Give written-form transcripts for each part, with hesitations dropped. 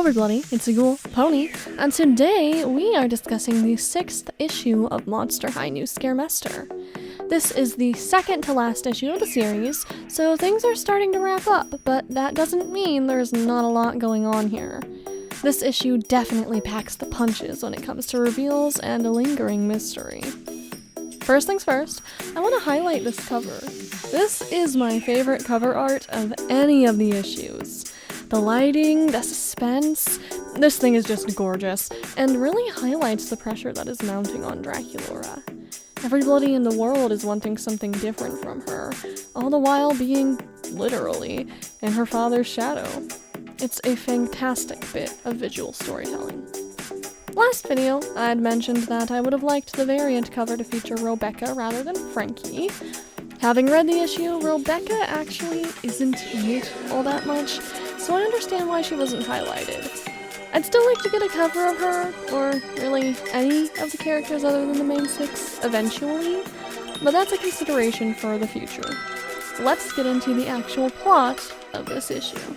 everybody, it's a Ghoul Pony, and today we are discussing the 6th issue of Monster High New Scaremester. This is the second to last issue of the series, so things are starting to wrap up, but that doesn't mean there's not a lot going on here. This issue definitely packs the punches when it comes to reveals and a lingering mystery. First things first, I want to highlight this cover. This is my favorite cover art of any of the issues. The lighting, the suspense, this thing is just gorgeous, and really highlights the pressure that is mounting on Draculaura. Everybody in the world is wanting something different from her, all the while being, literally, in her father's shadow. It's a fantastic bit of visual storytelling. Last video, I had mentioned that I would have liked the variant cover to feature Rebecca rather than Frankie. Having read the issue, Rebecca actually isn't in it all that much, so I understand why she wasn't highlighted. I'd still like to get a cover of her, or really any of the characters other than the main 6, eventually, but that's a consideration for the future. Let's get into the actual plot of this issue.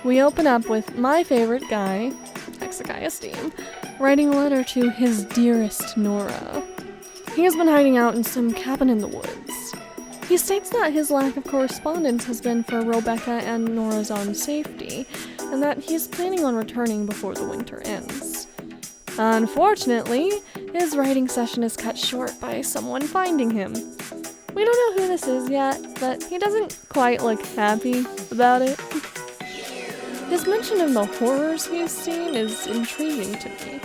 We open up with my favorite guy, Hexiciah, writing a letter to his dearest Nora. He has been hiding out in some cabin in the woods. He states that his lack of correspondence has been for Rebecca and Nora's own safety, and that he's planning on returning before the winter ends. Unfortunately, his writing session is cut short by someone finding him. We don't know who this is yet, but he doesn't quite look happy about it. His mention of the horrors he's seen is intriguing to me.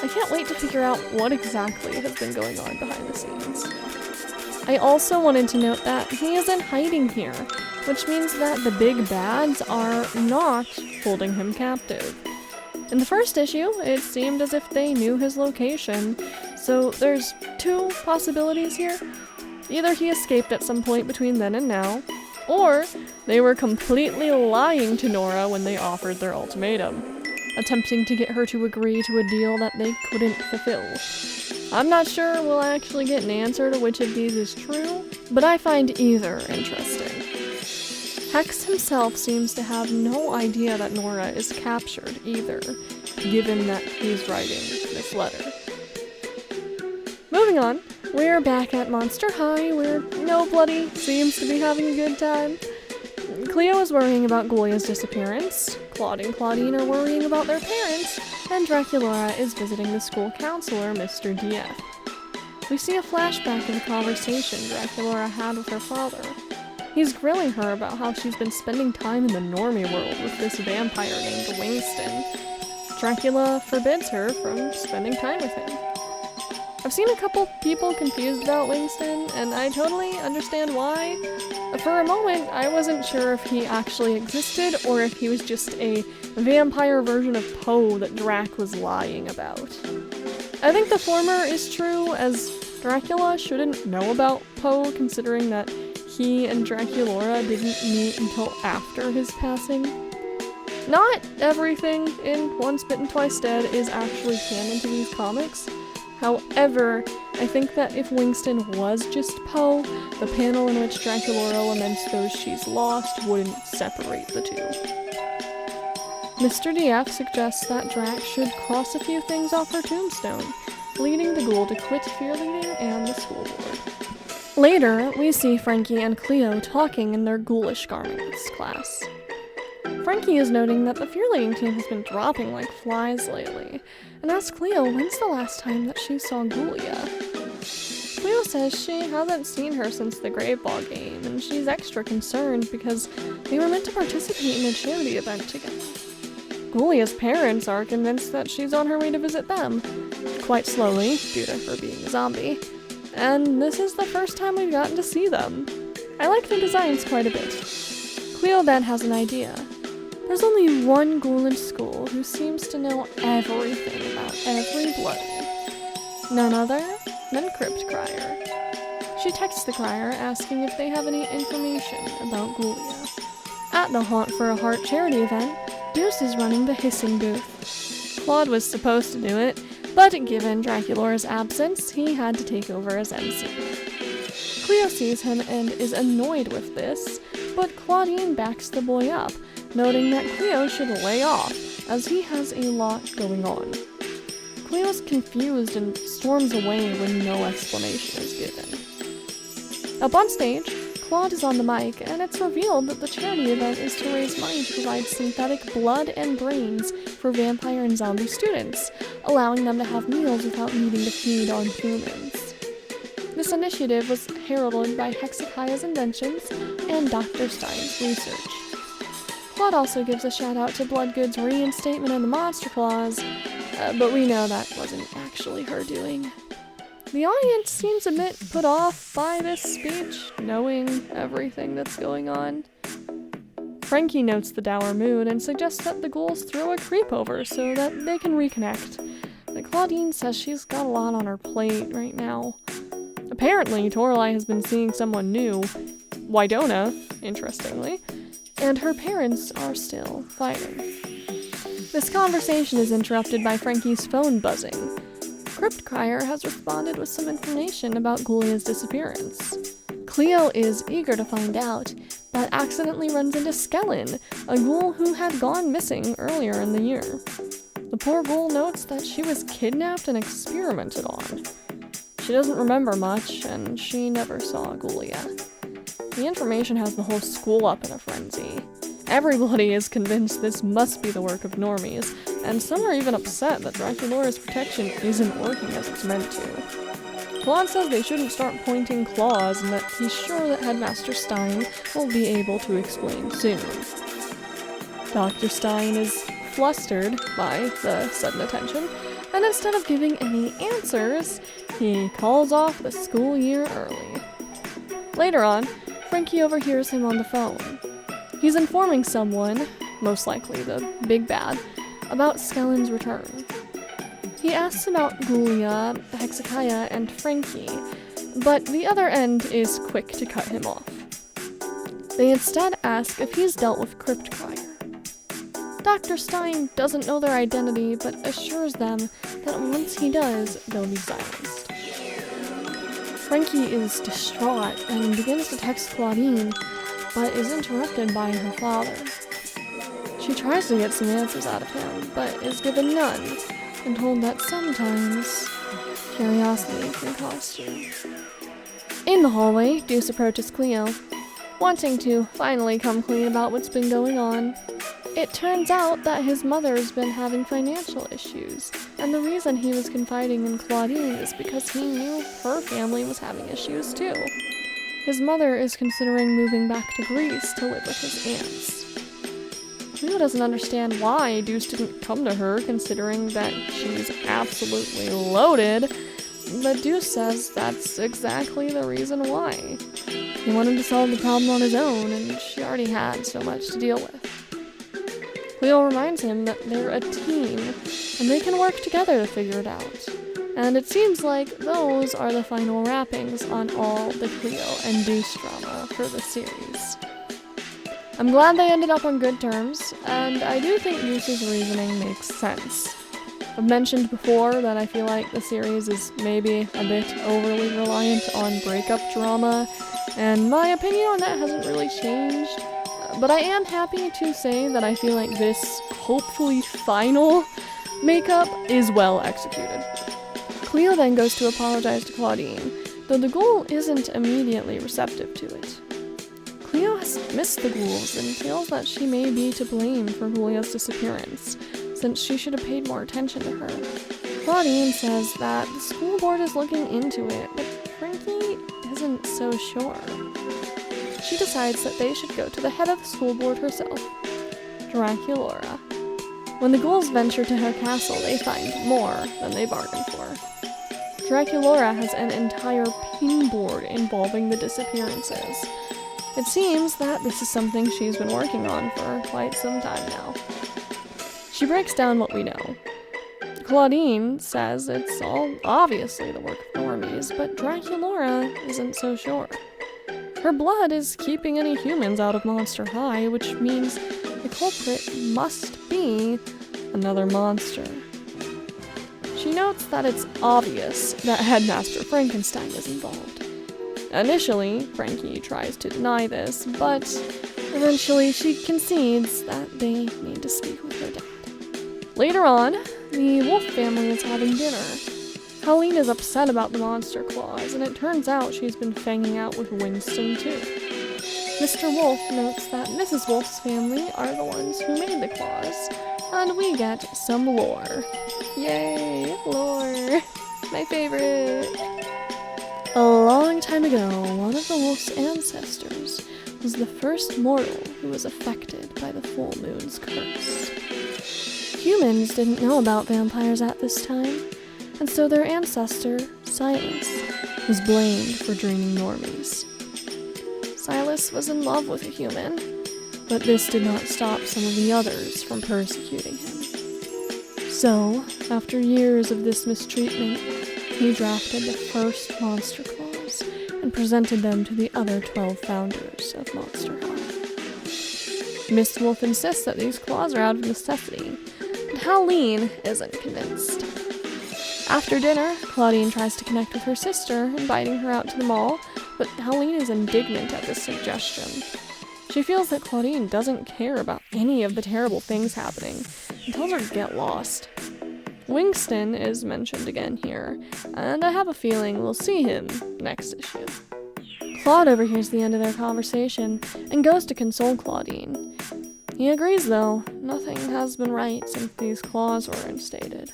I can't wait to figure out what exactly has been going on behind the scenes. I also wanted to note that he is in hiding here, which means that the big bads are not holding him captive. In the first issue, it seemed as if they knew his location, so there's 2 possibilities here. Either he escaped at some point between then and now, or they were completely lying to Nora when they offered their ultimatum, attempting to get her to agree to a deal that they couldn't fulfill. I'm not sure we'll actually get an answer to which of these is true, but I find either interesting. Hex himself seems to have no idea that Nora is captured either, given that he's writing this letter. Moving on, we're back at Monster High, where nobody seems to be having a good time. Cleo is worrying about Ghoulia's disappearance, Claude and Claudine are worrying about their parents, and Draculaura is visiting the school counselor, Mr. DF. We see a flashback of a conversation Draculaura had with her father. He's grilling her about how she's been spending time in the normie world with this vampire named Wingston. Dracula forbids her from spending time with him. I've seen a couple people confused about Wingston, and I totally understand why. For a moment, I wasn't sure if he actually existed, or if he was just a vampire version of Poe that Drac was lying about. I think the former is true, as Dracula shouldn't know about Poe, considering that he and Draculaura didn't meet until after his passing. Not everything in Once Bitten Twice Dead is actually canon to these comics. However, I think that if Wingston was just Poe, the panel in which Draculaura laments those she's lost wouldn't separate the two. Mr. DF suggests that Drac should cross a few things off her tombstone, leading the ghoul to quit fear leading and the school board. Later, we see Frankie and Cleo talking in their ghoulish garments class. Frankie is noting that the fear-leading team has been dropping like flies lately, and asks Cleo when's the last time that she saw Ghoulia. Cleo says she hasn't seen her since the grave ball game, and she's extra concerned because they were meant to participate in a charity event together. Ghoulia's parents are convinced that she's on her way to visit them, quite slowly, due to her being a zombie, and this is the first time we've gotten to see them. I like the designs quite a bit. Cleo then has an idea. There's only one ghoul in school who seems to know everything about every bloody. None other than Crypt Crier. She texts the Crier asking if they have any information about Ghoulia. At the Haunt for a Heart charity event, Deuce is running the hissing booth. Claude was supposed to do it, but given Draculaura's absence, he had to take over as MC. Cleo sees him and is annoyed with this, but Claudine backs the boy up, noting that Cleo should lay off, as he has a lot going on. Cleo's confused and storms away when no explanation is given. Up on stage, Claude is on the mic, and it's revealed that the charity event is to raise money to provide synthetic blood and brains for vampire and zombie students, allowing them to have meals without needing to feed on humans. This initiative was heralded by Hexiciah's inventions and Dr. Stein's research. Claude also gives a shout out to Bloodgood's reinstatement in the Monster Clause, but we know that wasn't actually her doing. The audience seems a bit put off by this speech, knowing everything that's going on. Frankie notes the dour mood and suggests that the ghouls throw a creep over so that they can reconnect. But Claudine says she's got a lot on her plate right now. Apparently, Toralei has been seeing someone new, Wydona, interestingly, and her parents are still fighting. This conversation is interrupted by Frankie's phone buzzing. Crypt Crier has responded with some information about Ghoulia's disappearance. Cleo is eager to find out, but accidentally runs into Skellen, a ghoul who had gone missing earlier in the year. The poor ghoul notes that she was kidnapped and experimented on. She doesn't remember much, and she never saw Ghoulia. The information has the whole school up in a frenzy. Everybody is convinced this must be the work of normies, and some are even upset that Draculaura's protection isn't working as it's meant to. Claude says they shouldn't start pointing claws and that he's sure that Headmaster Stein will be able to explain soon. Dr. Stein is flustered by the sudden attention, and instead of giving any answers, he calls off the school year early. Later on, Frankie overhears him on the phone. He's informing someone, most likely the big bad, about Skellen's return. He asks about Ghoulia, Hexiciah, and Frankie, but the other end is quick to cut him off. They instead ask if he's dealt with Crypt Crier. Dr. Stein doesn't know their identity, but assures them that once he does, they'll be silenced. Frankie is distraught and begins to text Claudine, but is interrupted by her father. She tries to get some answers out of him, but is given none, and told that sometimes curiosity can cost you. In the hallway, Deuce approaches Cleo, wanting to finally come clean about what's been going on. It turns out that his mother's been having financial issues, and the reason he was confiding in Claudine is because he knew her family was having issues too. His mother is considering moving back to Greece to live with his aunts. Cleo doesn't understand why Deuce didn't come to her, considering that she's absolutely loaded, but Deuce says that's exactly the reason why. He wanted to solve the problem on his own, and she already had so much to deal with. Cleo reminds him that they're a team, and they can work together to figure it out. And it seems like those are the final wrappings on all the Cleo and Deuce drama for the series. I'm glad they ended up on good terms, and I do think Deuce's reasoning makes sense. I've mentioned before that I feel like the series is maybe a bit overly reliant on breakup drama, and my opinion on that hasn't really changed. But I am happy to say that I feel like this, hopefully final, makeup is well executed. Cleo then goes to apologize to Claudine, though the ghoul isn't immediately receptive to it. Cleo has missed the ghouls and feels that she may be to blame for Ghoulia's disappearance, since she should have paid more attention to her. Claudine says that the school board is looking into it, but Frankie isn't so sure. She decides that they should go to the head of the school board herself, Draculaura. When the ghouls venture to her castle, they find more than they bargained for. Draculaura has an entire pin board involving the disappearances. It seems that this is something she's been working on for quite some time now. She breaks down what we know. Claudine says it's all obviously the work of normies, but Draculaura isn't so sure. Her blood is keeping any humans out of Monster High, which means the culprit must be another monster. She notes that it's obvious that Headmaster Frankenstein is involved. Initially, Frankie tries to deny this, but Eventually, she concedes that they need to speak with her dad. Later on, the Wolf family is having dinner. Colleen is upset about the monster claws, and it turns out she's been fanging out with Winston too. Mr. Wolf notes that Mrs. Wolf's family are the ones who made the claws, and we get some lore. Yay, lore! My favorite! A long time ago, one of the wolf's ancestors was the first mortal who was affected by the full moon's curse. Humans didn't know about vampires at this time, and so their ancestor, Silas, was blamed for draining normies. Silas was in love with a human, but this did not stop some of the others from persecuting him. So, after years of this mistreatment, he drafted the first monster claws and presented them to the other 12 founders of Monster High. Miss Wolf insists that these claws are out of necessity, but Howleen isn't convinced. After dinner, Claudine tries to connect with her sister, inviting her out to the mall, but Howleen is indignant at this suggestion. She feels that Claudine doesn't care about any of the terrible things happening and tells her to get lost. Winston is mentioned again here, and I have a feeling we'll see him next issue. Claude overhears the end of their conversation and goes to console Claudine. He agrees, though. Nothing has been right since these claws were instated.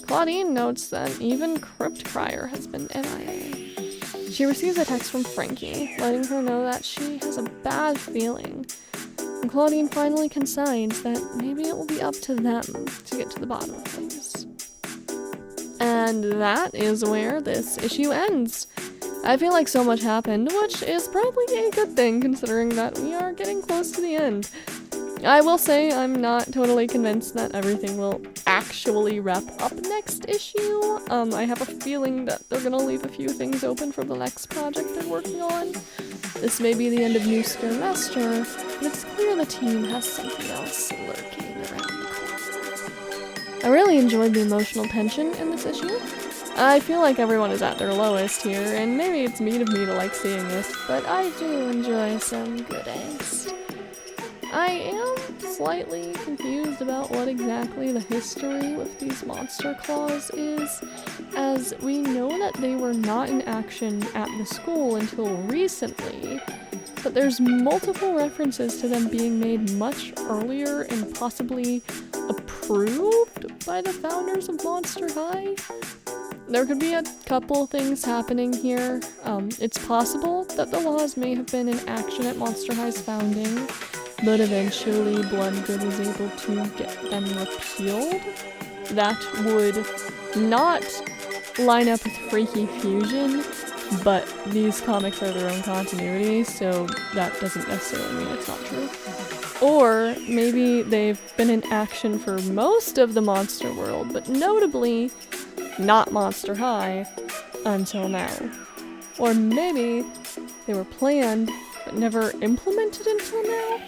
Claudine notes that even Crypt Crier has been MIA. She receives a text from Frankie, letting her know that she has a bad feeling. And Claudine finally concedes that maybe it will be up to them to get to the bottom of things. And that is where this issue ends. I feel like so much happened, which is probably a good thing considering that we are getting close to the end. I will say I'm not totally convinced that everything will actually wrap up next issue. I have a feeling that they're gonna leave a few things open for the next project they're working on. This may be the end of New Scaremester, but it's clear the team has something else lurking around the corner. I really enjoyed the emotional tension in this issue. I feel like everyone is at their lowest here, and maybe it's mean of me to like seeing this, but I do enjoy some good angst. I am slightly confused about what exactly the history with these monster claws is, as we know that they were not in action at the school until recently, but there's multiple references to them being made much earlier and possibly approved by the founders of Monster High. There could be a couple things happening here. It's possible that the laws may have been in action at Monster High's founding, but eventually Bloodgood was able to get them repealed. That would not line up with Freaky Fusion, but these comics are their own continuity, so that doesn't necessarily mean it's not true. Or maybe they've been in action for most of the monster world, but notably not Monster High until now. Or maybe they were planned but never implemented until now?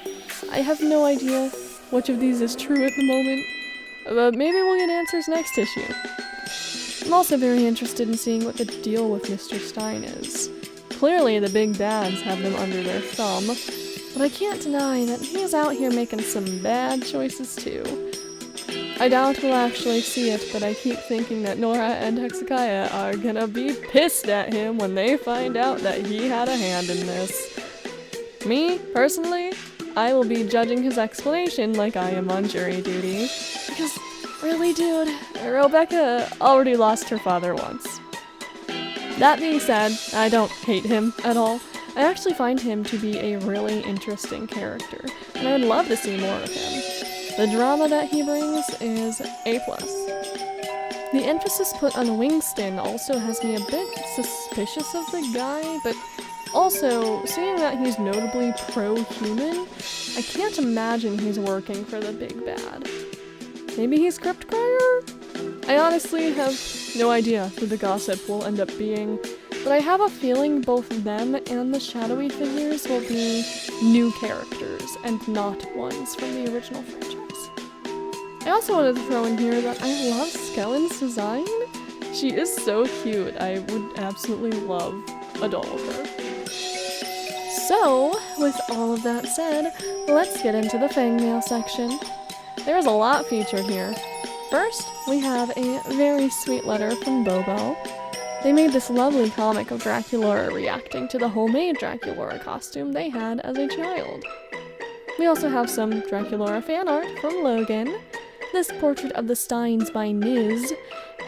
I have no idea which of these is true at the moment, but maybe we'll get answers next issue. I'm also very interested in seeing what the deal with Mr. Stein is. Clearly the big bads have them under their thumb, but I can't deny that he's out here making some bad choices too. I doubt we'll actually see it, but I keep thinking that Nora and Hexiciah are gonna be pissed at him when they find out that he had a hand in this. Me, personally, I will be judging his explanation like I am on jury duty. Because, really dude, Rebecca already lost her father once. That being said, I don't hate him at all. I actually find him to be a really interesting character, and I would love to see more of him. The drama that he brings is A+. The emphasis put on Winston also has me a bit suspicious of the guy, but also, seeing that he's notably pro-human, I can't imagine he's working for the big bad. Maybe he's Crypt Crier? I honestly have no idea who the gossip will end up being, but I have a feeling both them and the shadowy figures will be new characters and not ones from the original franchise. I also wanted to throw in here that I love Skellen's design. She is so cute. I would absolutely love a doll of her. So, with all of that said, let's get into the fang mail section. There's a lot featured here. First, we have a very sweet letter from Bobo. They made this lovely comic of Draculaura reacting to the homemade Draculaura costume they had as a child. We also have some Draculaura fan art from Logan, this portrait of the Steins by Niz,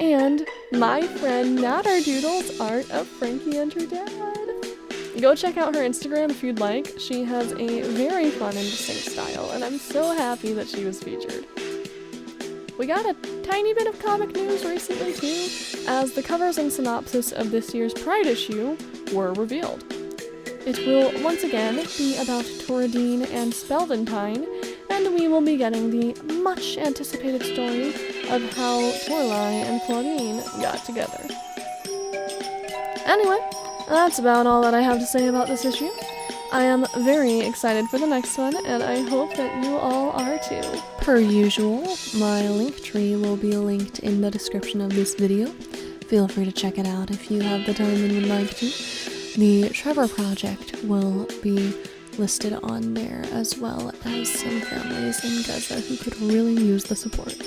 and my friend Natterdoodle's art of Frankie and her dad. Go check out her Instagram if you'd like. She has a very fun and distinct style, and I'm so happy that she was featured. We got a tiny bit of comic news recently too, as the covers and synopsis of this year's Pride issue were revealed. It will once again be about Torridine and Spelventine, and we will be getting the much anticipated story of how Torlai and Claudine got together. Anyway, that's about all that I have to say about this issue. I am very excited for the next one, and I hope that you all are too. Per usual, my link tree will be linked in the description of this video. Feel free to check it out if you have the time and would like to. The Trevor Project will be listed on there, as well as some families in Gaza who could really use the support.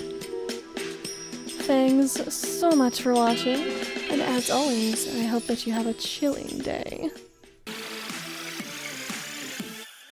Thanks so much for watching, and as always, I hope that you have a chilling day.